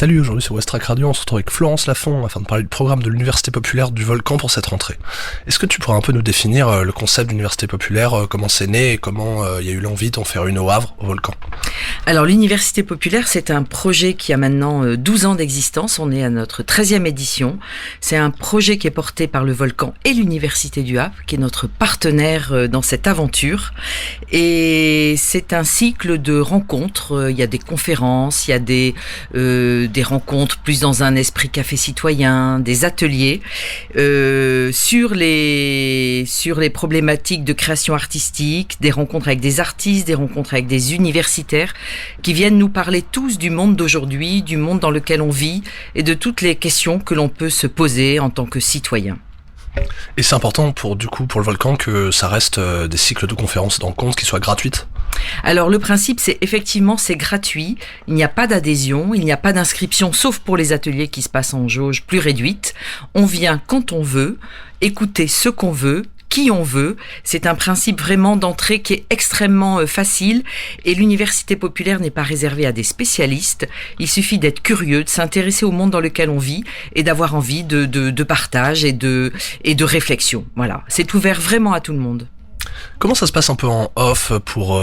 Salut, aujourd'hui sur Westrack Radio, on se retrouve avec Florence Lafont afin de parler du programme de l'Université Populaire du Volcan pour cette rentrée. Est-ce que tu pourrais un peu nous définir le concept d'Université Populaire, comment c'est né et comment il y a eu l'envie d'en faire une au Havre, au Volcan? Alors l'Université Populaire, c'est un projet qui a maintenant 12 ans d'existence, on est à notre 13e édition. C'est un projet qui est porté par le Volcan et l'Université du Havre, qui est notre partenaire dans cette aventure. Et c'est un cycle de rencontres, il y a des conférences, il y a des rencontres plus dans un esprit café citoyen, des ateliers sur les problématiques de création artistique, des rencontres avec des artistes, des rencontres avec des universitaires qui viennent nous parler tous du monde d'aujourd'hui, du monde dans lequel on vit et de toutes les questions que l'on peut se poser en tant que citoyen. Et c'est important pour le Volcan que ça reste des cycles de conférences et de rencontres qui soient gratuites? Alors le principe, c'est gratuit, il n'y a pas d'adhésion, il n'y a pas d'inscription, sauf pour les ateliers qui se passent en jauge plus réduite. On vient quand on veut, écouter ce qu'on veut, qui on veut. C'est un principe vraiment d'entrée qui est extrêmement facile et l'Université Populaire n'est pas réservée à des spécialistes. Il suffit d'être curieux, de s'intéresser au monde dans lequel on vit et d'avoir envie de partage et de réflexion. Voilà, c'est ouvert vraiment à tout le monde. Comment ça se passe un peu en off pour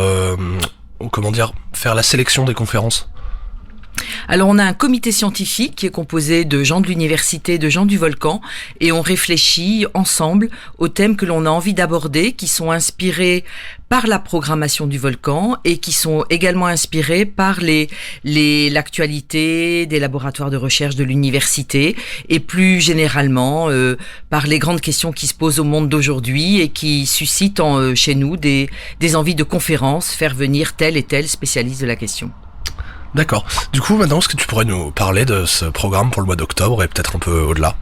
faire la sélection des conférences? Alors on a un comité scientifique qui est composé de gens de l'université, de gens du Volcan, et on réfléchit ensemble aux thèmes que l'on a envie d'aborder, qui sont inspirés par la programmation du Volcan et qui sont également inspirés par l'actualité des laboratoires de recherche de l'université et plus généralement par les grandes questions qui se posent au monde d'aujourd'hui et qui suscitent chez nous des envies de conférences, faire venir tel et tel spécialiste de la question. D'accord. Du coup, maintenant, est-ce que tu pourrais nous parler de ce programme pour le mois d'octobre et peut-être un peu au-delà?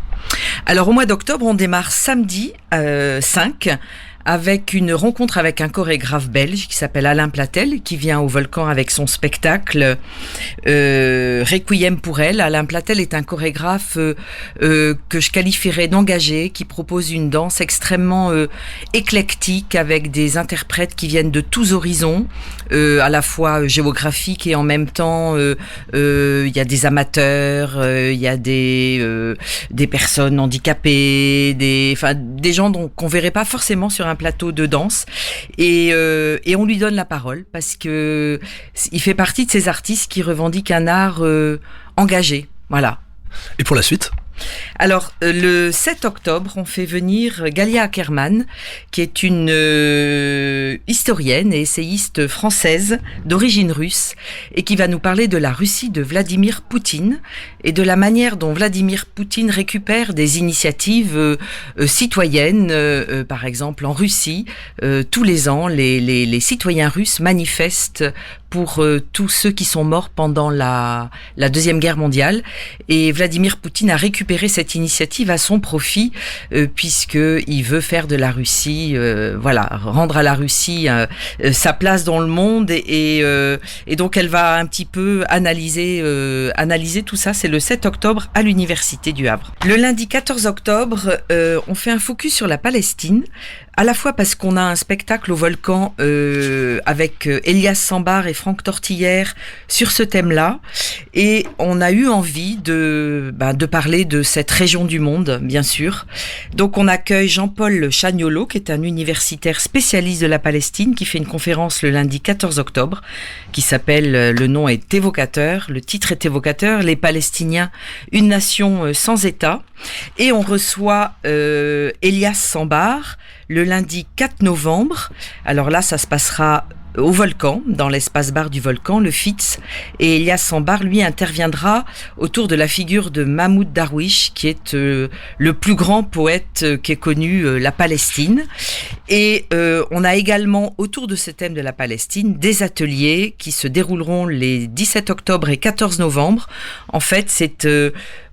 Alors, au mois d'octobre, on démarre samedi 5 avec une rencontre avec un chorégraphe belge qui s'appelle Alain Platel, qui vient au Volcan avec son spectacle Requiem pour elle. Alain Platel est un chorégraphe que je qualifierais d'engagé, qui propose une danse extrêmement éclectique avec des interprètes qui viennent de tous horizons, à la fois géographiques et en même temps il y a des amateurs, il y a des personnes handicapées, des gens qu'on verrait pas forcément sur un plateau de danse et on lui donne la parole parce que il fait partie de ces artistes qui revendiquent un art engagé. Voilà. Et pour la suite? Alors, le 7 octobre, on fait venir Galia Ackerman, qui est une historienne et essayiste française d'origine russe et qui va nous parler de la Russie de Vladimir Poutine et de la manière dont Vladimir Poutine récupère des initiatives citoyennes. Par exemple, en Russie, tous les ans, les citoyens russes manifestent pour tous ceux qui sont morts pendant la Deuxième Guerre mondiale. Et Vladimir Poutine a récupéré cette initiative à son profit, puisqu'il veut faire de la Russie, rendre à la Russie sa place dans le monde. Et donc elle va un petit peu analyser tout ça. C'est le 7 octobre à l'Université du Havre. Le lundi 14 octobre, on fait un focus sur la Palestine, à la fois parce qu'on a un spectacle au Volcan avec Elias Sambar et Franck Tortillère sur ce thème-là, et on a eu envie de parler de cette région du monde, bien sûr. Donc on accueille Jean-Paul Chagnolo, qui est un universitaire spécialiste de la Palestine, qui fait une conférence le lundi 14 octobre, qui s'appelle, le nom est évocateur, le titre est évocateur, Les Palestiniens, une nation sans État. Et on reçoit Elias Sambar le lundi 4 novembre. Alors là, ça se passera au Volcan, dans l'espace bar du Volcan, le FITS. Et Elias Sambar, lui, interviendra autour de la figure de Mahmoud Darwish, qui est le plus grand poète qu'ait connu la Palestine. Et on a également, autour de ce thème de la Palestine, des ateliers qui se dérouleront les 17 octobre et 14 novembre. En fait,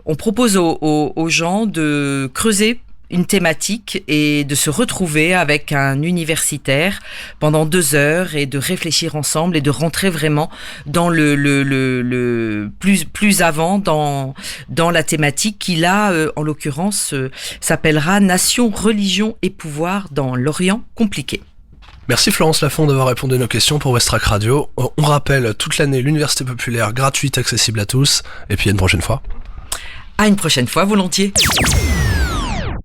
on propose aux gens de creuser une thématique et de se retrouver avec un universitaire pendant 2 heures et de réfléchir ensemble et de rentrer vraiment dans le plus avant dans la thématique qui là, en l'occurrence, s'appellera Nation, religion et pouvoir dans l'Orient compliqué. Merci Florence Lafont d'avoir répondu à nos questions pour Westrack Radio. On rappelle toute l'année l'Université populaire gratuite, accessible à tous, et puis à une prochaine fois. À une prochaine fois, volontiers.